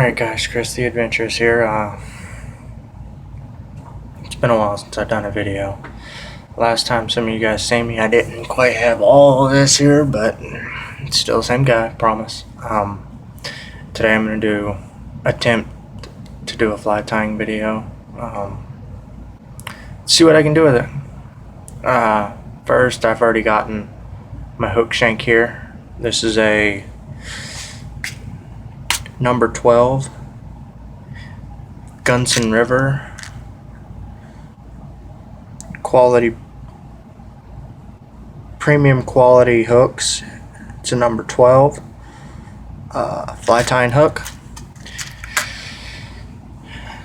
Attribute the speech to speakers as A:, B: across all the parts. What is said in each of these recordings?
A: Alright guys, Chris the Adventurous here. It's been a while since I've done a video. Last time some of you guys seen me, I didn't quite have all of this here, but it's still the same guy, promise. Today I'm going to attempt to do a fly tying video. See what I can do with it. First, I've already gotten my hook shank here. This is a number 12 Gunson River quality, premium quality hooks. It's a number 12 fly tying hook.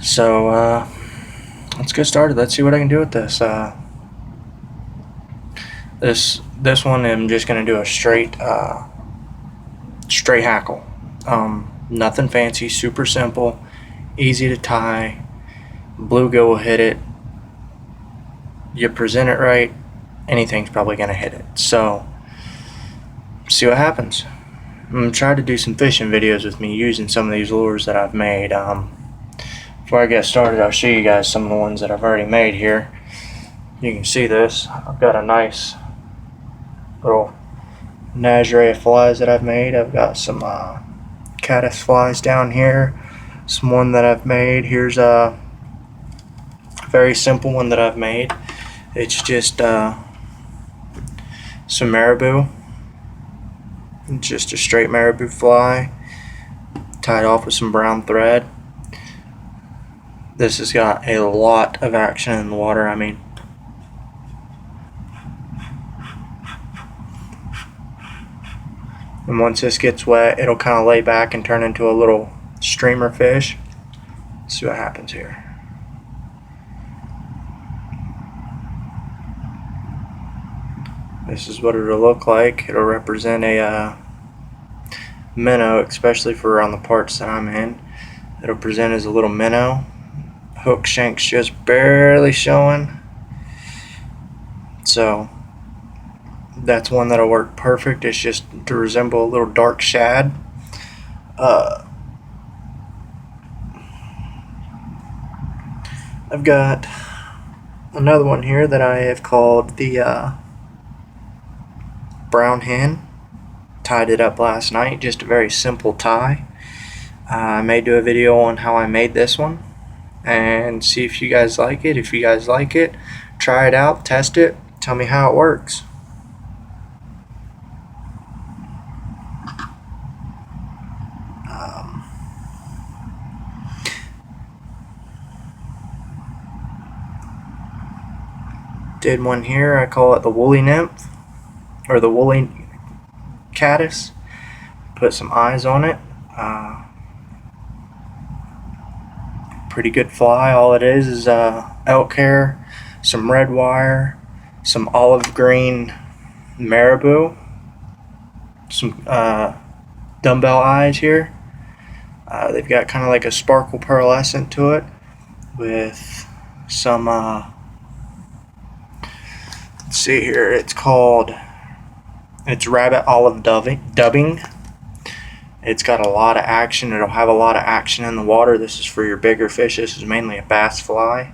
A: So let's get started. Let's see what I can do with this. This one I'm just gonna do a straight hackle. Nothing fancy, super simple, easy to tie. Bluegill will hit it. You present it right, anything's probably gonna hit it. So see what happens. I'm gonna try to do some fishing videos with me using some of these lures that I've made. Before I get started, I'll show you guys some of the ones that I've already made here. You can see this. I've got a nice little Nazare flies that I've made. I've got some caddis flies down here. Some one that I've made. Here's a very simple one that I've made. It's just some marabou. It's just a straight marabou fly tied off with some brown thread. This has got a lot of action in the water. I mean, and once this gets wet, it'll kind of lay back and turn into a little streamer fish. Let's see what happens here. This is what it'll look like. It'll represent a minnow, especially for around the parts that I'm in. It'll present as a little minnow. Hook shank's just barely showing. So that's one that'll work perfect. It's just to resemble a little dark shad. I've got another one here that I have called the brown hen. Tied it up last night, just a very simple tie. I may do a video on how I made this one and see if you guys like it. If you guys like it, try it out, test it, tell me how it works. Did one here, I call it the woolly nymph or the woolly caddis. Put some eyes on it. Pretty good fly. All it is elk hair, some red wire, some olive green marabou, some dumbbell eyes here. They've got kind of like a sparkle pearlescent to it with some let's see here, it's rabbit olive dubbing. It's got a lot of action. It'll have a lot of action in the water. This is for your bigger fish. This is mainly a bass fly.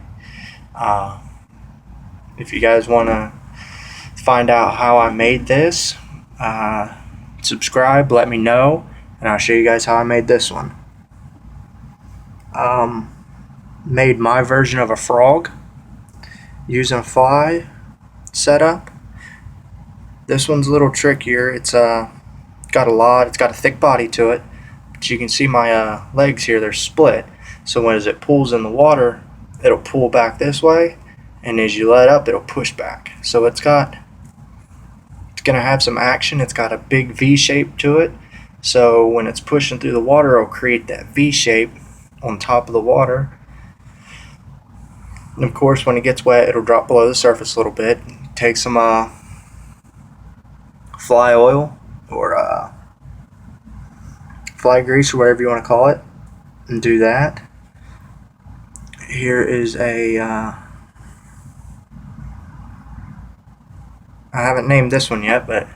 A: If you guys want to find out how I made this, subscribe, let me know, and I'll show you guys how I made this one. Made my version of a frog using a fly setup. This one's a little trickier. It's got a thick body to it, but you can see my legs here, they're split. So as it pulls in the water, it'll pull back this way, and as you let up, it'll push back. So it's gonna have some action. It's got a big V shape to it. So when it's pushing through the water, it'll create that V shape on top of the water. And of course, when it gets wet, it'll drop below the surface a little bit. Take some fly oil or fly grease or whatever you want to call it, and do that. Here is a I haven't named this one yet, but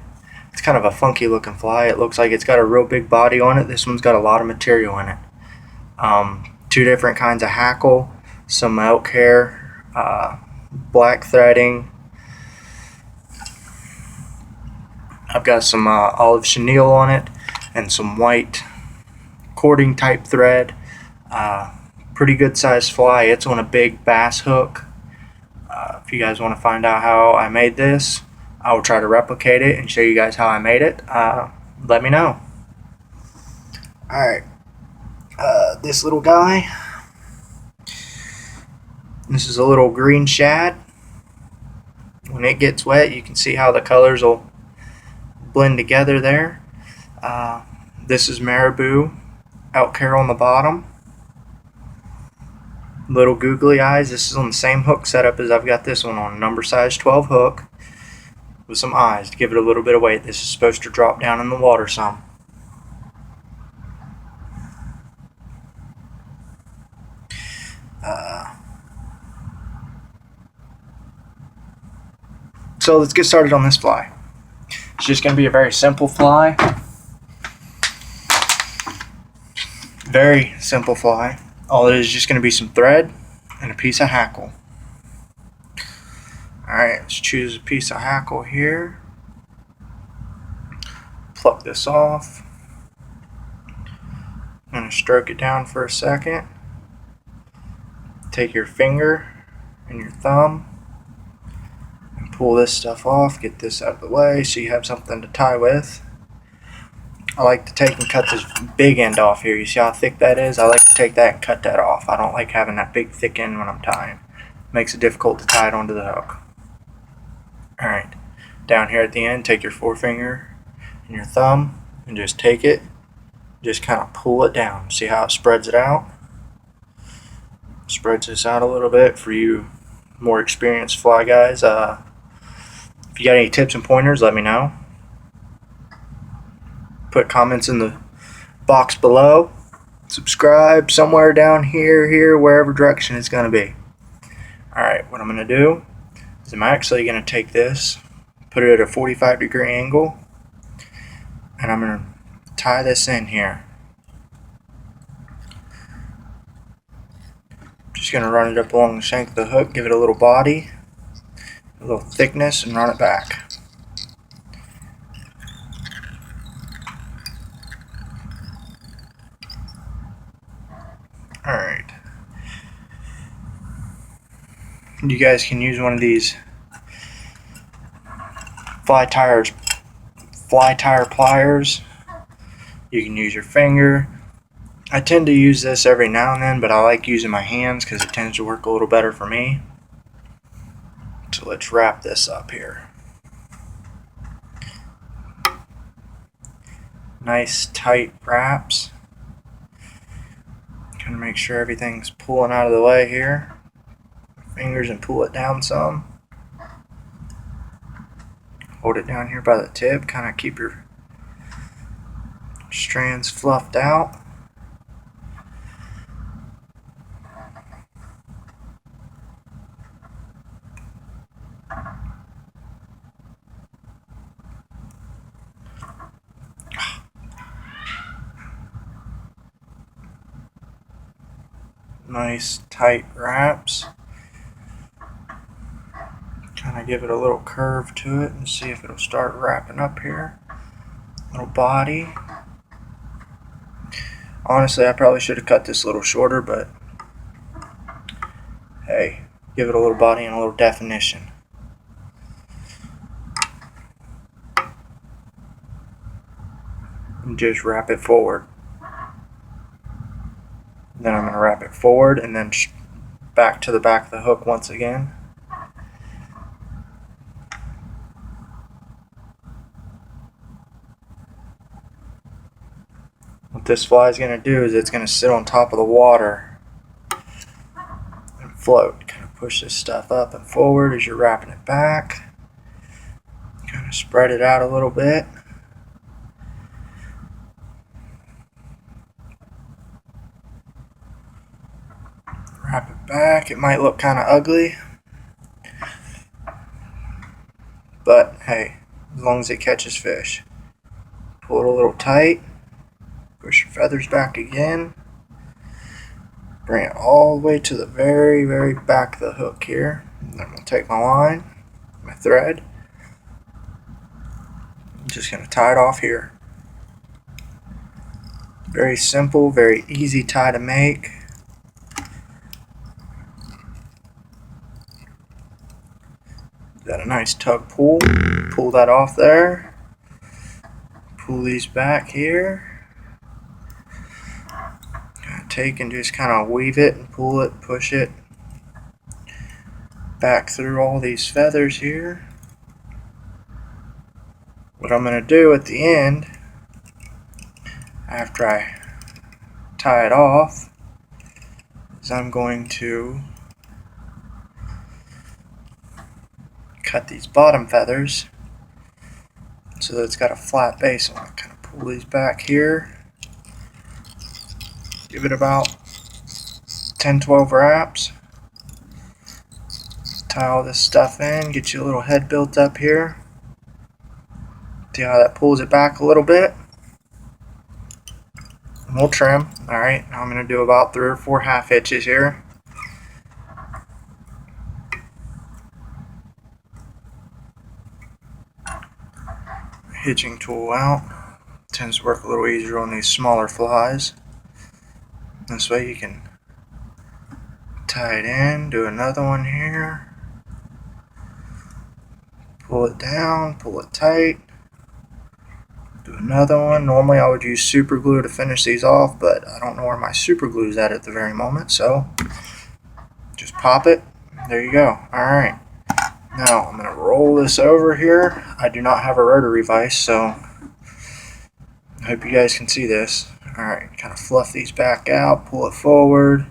A: it's kind of a funky looking fly. It looks like it's got a real big body on it. This one's got a lot of material in it. 2 different kinds of hackle, some elk hair, black threading. I've got some olive chenille on it and some white cording type thread. Pretty good sized fly. It's on a big bass hook. If you guys want to find out how I made this, I will try to replicate it and show you guys how I made it. Let me know. Alright, this little guy, this is a little green shad. When it gets wet, you can see how the colors will blend together there. This is marabou, elk hair on the bottom. Little googly eyes. This is on the same hook setup as I've got this one on, number size 12 hook with some eyes to give it a little bit of weight. This is supposed to drop down in the water some. So let's get started on this fly. It's just going to be a very simple fly. Very simple fly. All it is just going to be some thread and a piece of hackle. Alright, let's choose a piece of hackle here. Pluck this off. I'm going to stroke it down for a second. Take your finger and your thumb and pull this stuff off. Get this out of the way so you have something to tie with. I like to take and cut this big end off here. You see how thick that is? I like to take that and cut that off. I don't like having that big thick end when I'm tying. Makes it difficult to tie it onto the hook. Alright, down here at the end, take your forefinger and your thumb and just take it, just kind of pull it down. See how it spreads it out? Spreads this out a little bit for you more experienced fly guys. If you got any tips and pointers, let me know. Put comments in the box below. Subscribe somewhere down here, wherever direction it's going to be. Alright, what I'm going to do is I'm actually going to take this, put it at a 45-degree angle, and I'm going to tie this in here. Just going to run it up along the shank of the hook, give it a little body, a little thickness, and run it back. Alright. You guys can use one of these fly tire pliers. You can use your finger. I tend to use this every now and then, but I like using my hands because it tends to work a little better for me. So let's wrap this up here. Nice tight wraps. Kind of make sure everything's pulling out of the way here. Fingers and pull it down some. Hold it down here by the tip. Kind of keep your strands fluffed out. Nice tight wraps. Kind of give it a little curve to it and see if it'll start wrapping up here. Little body. Honestly, I probably should have cut this a little shorter, but hey, give it a little body and a little definition. And just wrap it forward. Then I'm going to wrap it forward and then back to the back of the hook once again. What this fly is going to do is it's going to sit on top of the water and float. Kind of push this stuff up and forward as you're wrapping it back. Kind of spread it out a little bit. Wrap it back. It might look kind of ugly, but hey, as long as it catches fish. Pull it a little tight. Push your feathers back again. Bring it all the way to the very, very back of the hook here. And then I'm going to take my line, my thread. I'm just going to tie it off here. Very simple, very easy tie to make. Got a nice tug pull. Pull that off there. Pull these back here. Take and just kind of weave it and pull it, push it back through all these feathers here. What I'm going to do at the end, after I tie it off, is I'm going to cut these bottom feathers so that it's got a flat base. I'm going to kind of pull these back here. Give it about 10-12 wraps. Tie all this stuff in, get you a little head built up here. See how that pulls it back a little bit? And we'll trim. Alright, now I'm going to do about 3 or 4 half hitches here. Hitching tool out. Tends to work a little easier on these smaller flies. This way you can tie it in, do another one here. Pull it down, pull it tight. Do another one. Normally I would use super glue to finish these off, but I don't know where my super glue is at the very moment, so just pop it. There you go. Alright. Now I'm going to roll this over here. I do not have a rotary vise, so I hope you guys can see this. Alright, kind of fluff these back out, pull it forward.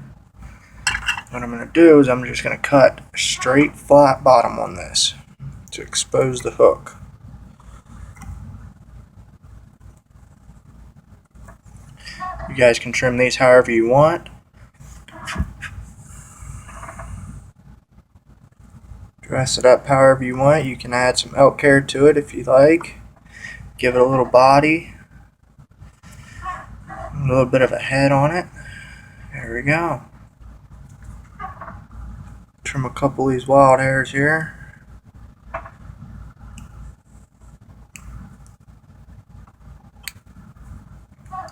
A: What I'm going to do is I'm just going to cut a straight flat bottom on this to expose the hook. You guys can trim these however you want. Dress it up however you want. You can add some elk hair to it if you like. Give it a little body. A little bit of a head on it. There we go. Trim a couple of these wild hairs here.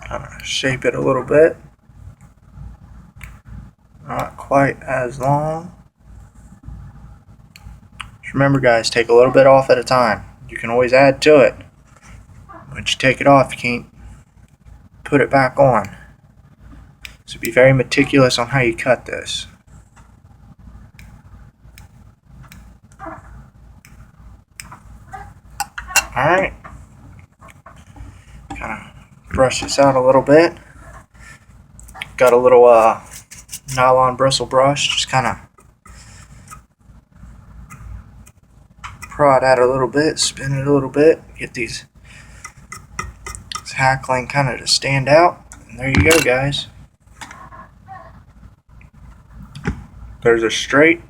A: Kind of shape it a little bit. Not quite as long. Just remember guys, take a little bit off at a time. You can always add to it. Once you take it off, you can't put it back on. So be very meticulous on how you cut this. Alright. Kind of brush this out a little bit. Got a little nylon bristle brush. Just kind of prod out a little bit, spin it a little bit, get these hackling kind of to stand out. And there you go guys. There's a straight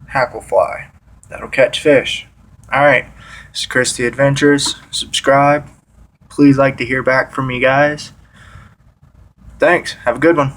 A: hackle fly that'll catch fish. Alright, this is Chris the Adventurous. Subscribe. Please like to hear back from you guys. Thanks. Have a good one.